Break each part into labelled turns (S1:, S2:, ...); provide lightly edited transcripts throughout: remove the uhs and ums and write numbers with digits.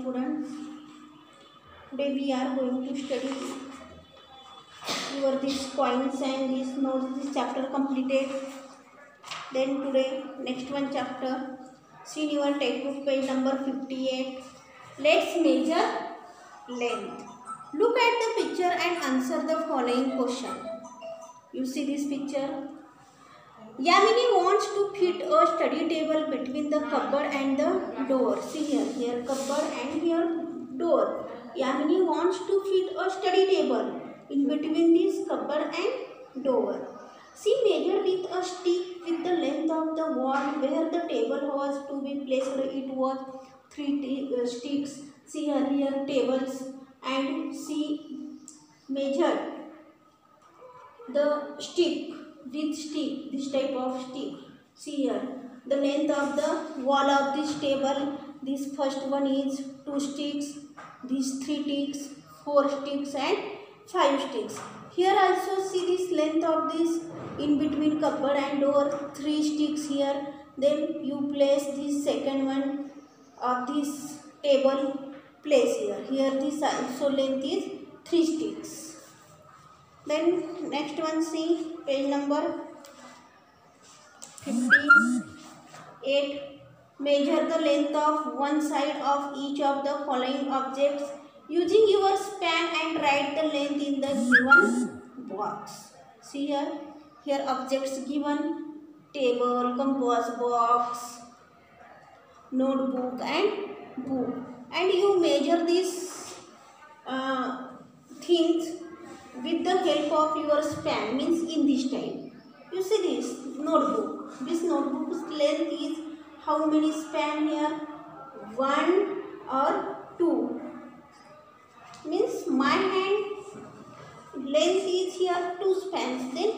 S1: students. Today we are going to study your these points and these notes. This chapter completed. Then today next one chapter. See in your textbook page number 58. Let's measure length. Look at the picture and answer the following question. You see this picture. Yamini wants to fit a study table between the cupboard and the door. See here cupboard and here door. Yamini wants to fit a study table in between this cupboard and door. She measured with a stick with the length of the wall where the table was to be placed. It was 3 sticks. See here tables, and she measured the stick with stick, this type of stick. See here the length of the wall of this table. This first one is 2 sticks, these 3 sticks, 4 sticks and 5 sticks. Here also see this length of this in between cupboard and door, 3 sticks here. Then you place this second one of this table, place here. Here this also length is 3 sticks. Then next one, see page number 58. Measure the length of one side of each of the following objects using your span and write the length in the given box. See here objects given: table, compass box, notebook and book. And you measure these things with the help of your span, means in this time. You see this notebook. This notebook's length is how many span here? 1 or 2. Means my hand length is here 2 spans. Then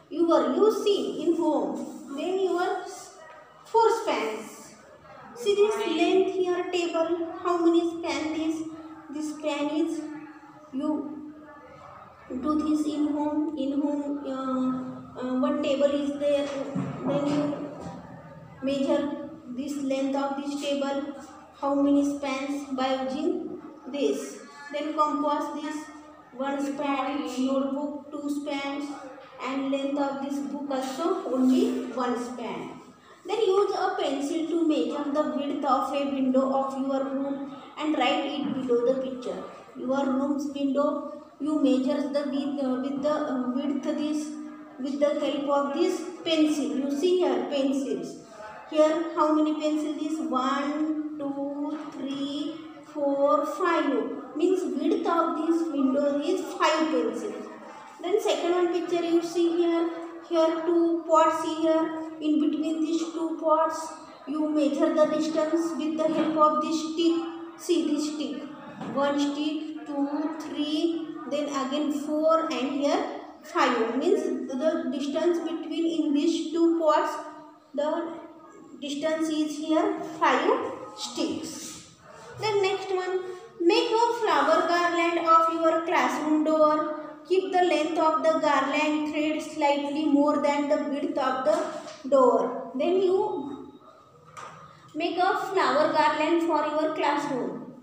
S1: you see in home. Then your 4 spans. See this length here table. How many span this? This span is, you do this in home. One table is there. Then you measure this length of this table. How many spans by using this. Then compass this 1 span, notebook 2 spans, and length of this book also only 1 span. Then use a pencil to measure the width of a window of your room and write it below the picture. Your room's window, you measure the width this with the help of this pencil. You see here pencils. Here how many pencils is? 1, 2, 3, 4, 5. Means width of this window is 5 pencils. Then second one picture you see here 2 pots here. In between these 2 pots you measure the distance with the help of this stick. See this stick. 1 stick, 2, 3, then again 4 and here 5. Means the distance between in these 2 pots, the distance is here 5 sticks. Then next one, make a flower garland of your classroom door. Keep the length of the garland thread slightly more than the width of the door. Then you make a flower garland for your classroom.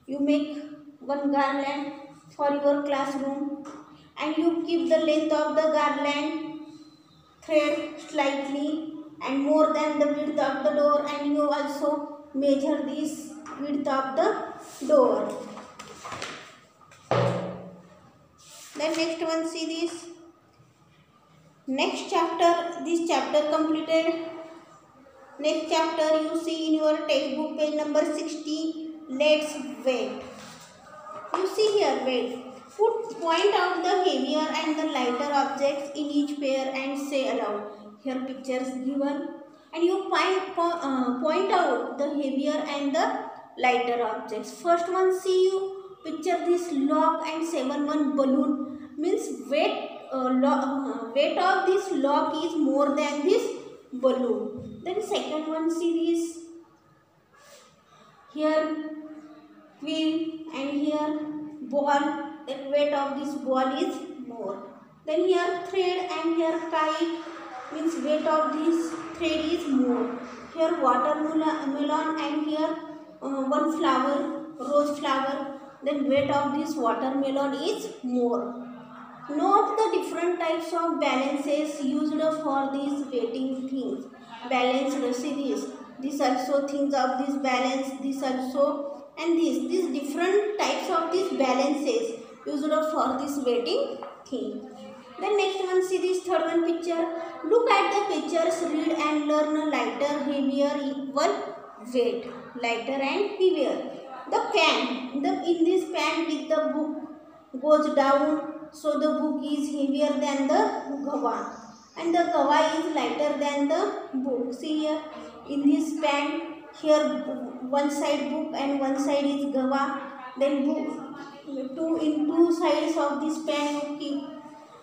S1: You make one garland for your classroom and you keep the length of the garland thread slightly and more than the width of the door, and you also measure this width of the door. Then next one, see this. Next chapter, this chapter completed. Next chapter you see in your textbook page number 60. Let's wait. You see here wait. Point out the heavier and the lighter objects in each pair and say aloud. Here pictures given and you point out the heavier and the lighter objects. First one, see you picture this log and 7-1 balloon. Means weight of this log is more than this balloon. Then second one, see this. Here wheel and here ball. That weight of this ball is more. Then here thread and here kite. Means weight of this thread is more. Here watermelon and here one flower. rose flower, then weight of this watermelon is more. Note the different types of balances used for these weighting things. Balance, see this. This also things of this balance, this also, and this. These different types of these balances used for this weighting thing. Then next one, see this third one picture. Look at the pictures, read and learn lighter, heavier equal weight. Lighter and heavier. The pen, in this pen with the book goes down, so the book is heavier than the gawa, and the gawa is lighter than the book. See here, in this pen, here one side book and one side is gawa. Then book, two sides of this pen you keep,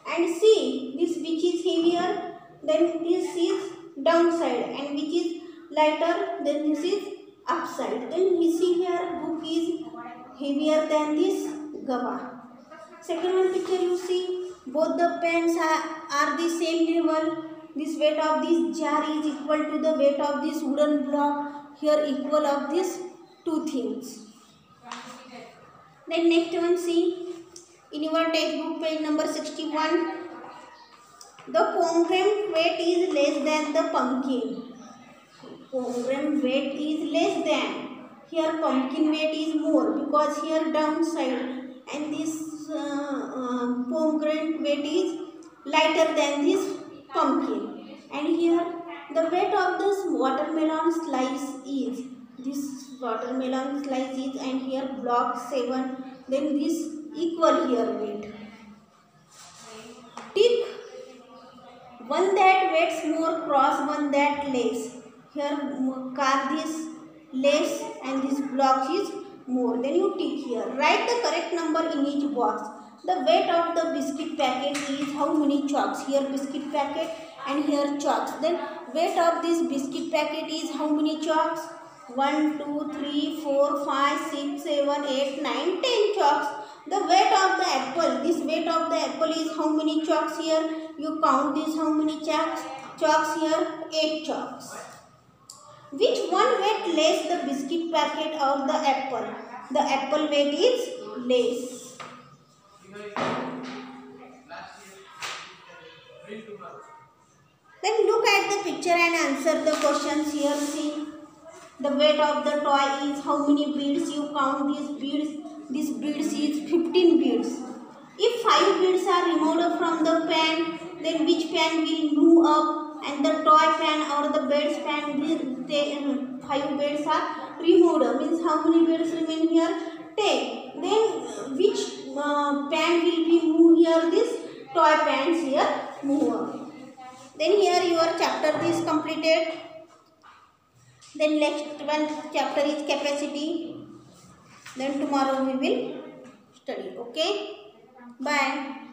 S1: and see this which is heavier, then this is downside, and which is lighter, then this is upside. Then we see here book is heavier than this gawa. Second one picture you see, both the pens are the same level. This weight of this jar is equal to the weight of this wooden block. Here equal of these two things. Then next one, see, in your textbook page number 61, the pomegranate weight is less than the pumpkin. Pomegranate weight is less than. Here pumpkin weight is more, because here downside, and this pomegranate weight is lighter than this pumpkin. And here the weight of this watermelon slice is, and here block 7, then this equal here weight. Tick one that weights more, cross one that less. Here car this less and this block is more. Then you tick here. Write the correct number in each box. The weight of the biscuit packet is how many chalks? Here biscuit packet and here chalks. Then weight of this biscuit packet is how many chalks? 1, 2, 3, 4, 5, 6, 7, 8, 9, 10 chalks. The weight of the apple, this weight of the apple is how many chalks here? You count this, how many chalks here? 8 chalks. Which one weight less, the biscuit packet or the apple? The apple weight is less. Then look at the picture and answer the questions here. See, the weight of the toy is how many beads? You count these beads. This beads is 15 beads. If 5 beads are removed from the pen, then which pen will move up? And the toy pen or the beads pen, 5 beads are removed. Means how many beads remain here? 10. Then which pen will be moved here? This toy pens here move up. Then here your chapter is completed. Then next one chapter is capacity. Then tomorrow we will study. Okay. Bye.